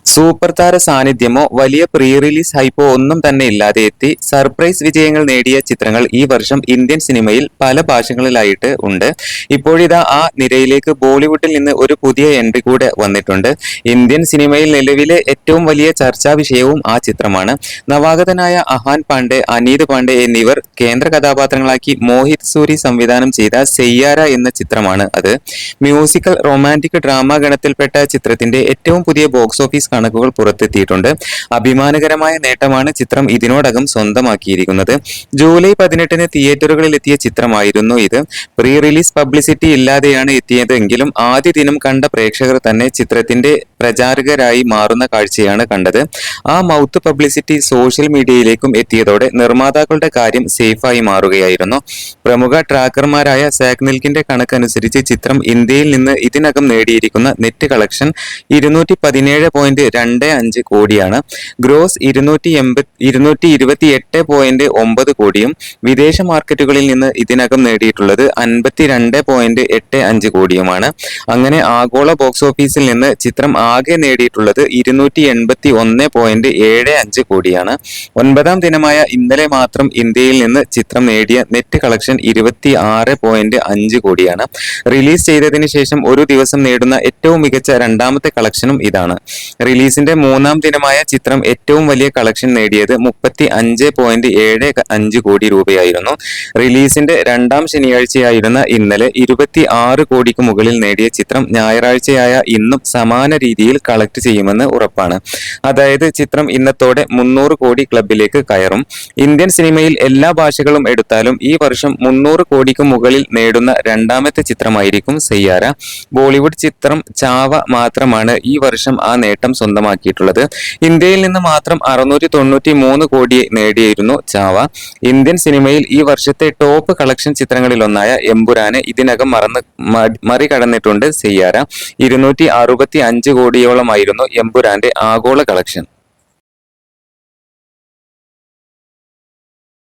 Super താര സാന്നിധ്യമോ വലിയ pre release hypo ഒന്നും തന്നെ ഇല്ലാതെ എത്തി സർപ്രൈസ് വിജയങ്ങൾ നേടിയ ചിത്രങ്ങൾ ഈ വർഷം ഇന്ത്യൻ സിനിമയിൽ പല ഭാഷകളിലായിട്ട് ഉണ്ട്. ഇപ്പോഴിതാ ആ നിരയിലേക്ക് ബോളിവുഡിൽ നിന്ന് ഒരു പുതിയ എൻട്രി കൂടെ വന്നിട്ടുണ്ട്. ഇന്ത്യൻ സിനിമയിൽ നിലവിലെ ഏറ്റവും വലിയ ചർച്ചാ വിഷയവും ആ ചിത്രമാണ്. നവാഗതനായ അഹാൻ പാണ്ഡെ, അനീത് പാണ്ഡെ എന്നിവർ കേന്ദ്ര കഥാപാത്രങ്ങളാക്കി മോഹിത് സൂരി സംവിധാനം ചെയ്ത സെയ്യാര എന്ന ചിത്രമാണ് അത്. മ്യൂസിക്കൽ റൊമാൻറ്റിക് ഡ്രാമ ഗണത്തിൽപ്പെട്ട ചിത്രത്തിന്റെ ഏറ്റവും പുതിയ ബോക്സ് ഓഫീസ് കണക്കുകൾ പുറത്തെത്തിയിട്ടുണ്ട്. അഭിമാനകരമായ നേട്ടമാണ് ചിത്രം ഇതിനോടകം സ്വന്തമാക്കിയിരിക്കുന്നത്. ജൂലൈ 18-ന് തിയേറ്ററുകളിൽ എത്തിയ ചിത്രമായിരുന്നു ഇത്. പ്രീ റിലീസ് പബ്ലിസിറ്റി ഇല്ലാതെയാണ് എത്തിയതെങ്കിലും ആദ്യ ദിനം കണ്ട പ്രേക്ഷകർ തന്നെ ചിത്രത്തിന്റെ പ്രചാരകരായി മാറുന്ന കാഴ്ചയാണ് കണ്ടത്. ആ മൗത്ത് പബ്ലിസിറ്റി സോഷ്യൽ മീഡിയയിലേക്കും എത്തിയതോടെ നിർമ്മാതാക്കളുടെ കാര്യം സേഫായി മാറുകയായിരുന്നു. പ്രമുഖ ട്രാക്കർമാരായ സാഗ്നിൽക്കിന്റെ കണക്കനുസരിച്ച് ചിത്രം ഇന്ത്യയിൽ നിന്ന് ഇതിനകം നേടിയിരിക്കുന്ന നെറ്റ് കളക്ഷൻ 217.25 കോടിയാണ്. ഗ്രോസ് 228.9 കോടിയും വിദേശ മാർക്കറ്റുകളിൽ നിന്ന് ഇതിനകം നേടിയിട്ടുള്ളത് 52.85 കോടിയുമാണ്. അങ്ങനെ ആഗോള ബോക്സ് ഓഫീസിൽ നിന്ന് ചിത്രം ആകെ നേടിയിട്ടുള്ളത് 281.75 കോടിയാണ്. 9ാം ദിനമായ ഇന്നലെ മാത്രം ഇന്ത്യയിൽ നിന്ന് ചിത്രം നേടിയ നെറ്റ് കളക്ഷൻ 26.5 കോടിയാണ്. റിലീസ് ചെയ്തതിനു ശേഷം ഒരു ദിവസം നേടുന്ന ഏറ്റവും മികച്ച രണ്ടാമത്തെ കളക്ഷനും ഇതാണ്. റിലീസിന്റെ 3ാം ദിനമായ ചിത്രം ഏറ്റവും വലിയ കളക്ഷൻ നേടിയത് 35.75 കോടി രൂപയായിരുന്നു. റിലീസിന്റെ 2ാം ശനിയാഴ്ചയായിരുന്ന ഇന്നലെ 26 കോടിക്ക് മുകളിൽ നേടിയ ചിത്രം ഞായറാഴ്ചയായ ഇന്നും സമാന രീതിയിൽ കളക്ട് ചെയ്യുമെന്ന് ഉറപ്പാണ്. അതായത് ചിത്രം ഇന്നത്തോടെ 300 കോടി ക്ലബിലേക്ക് കയറും. ഇന്ത്യൻ സിനിമയിൽ എല്ലാ ഭാഷകളും എടുത്താലും ഈ വർഷം 300 കോടിക്ക് മുകളിൽ നേടുന്ന രണ്ടാമത്തെ ചിത്രമായിരിക്കും സെയ്യാര. ബോളിവുഡ് ചിത്രം ചാവ മാത്രമാണ് ഈ വർഷം ആ നേട്ടം സ്വന്തമാക്കിയിട്ടുള്ളത്. ഇന്ത്യയിൽ നിന്ന് മാത്രം 693 കോടി നേടിയിരുന്നു ചാവ. ഇന്ത്യൻ സിനിമയിൽ ഈ വർഷത്തെ ടോപ്പ് കളക്ഷൻ ചിത്രങ്ങളിലൊന്നായ എമ്പുരാനെ ഇതിനകം മറികടന്നിട്ടുണ്ട് സെയ്യാര. 265 കോടിയോളമായിരുന്നു എമ്പുരാന്റെ ആഗോള കളക്ഷൻ.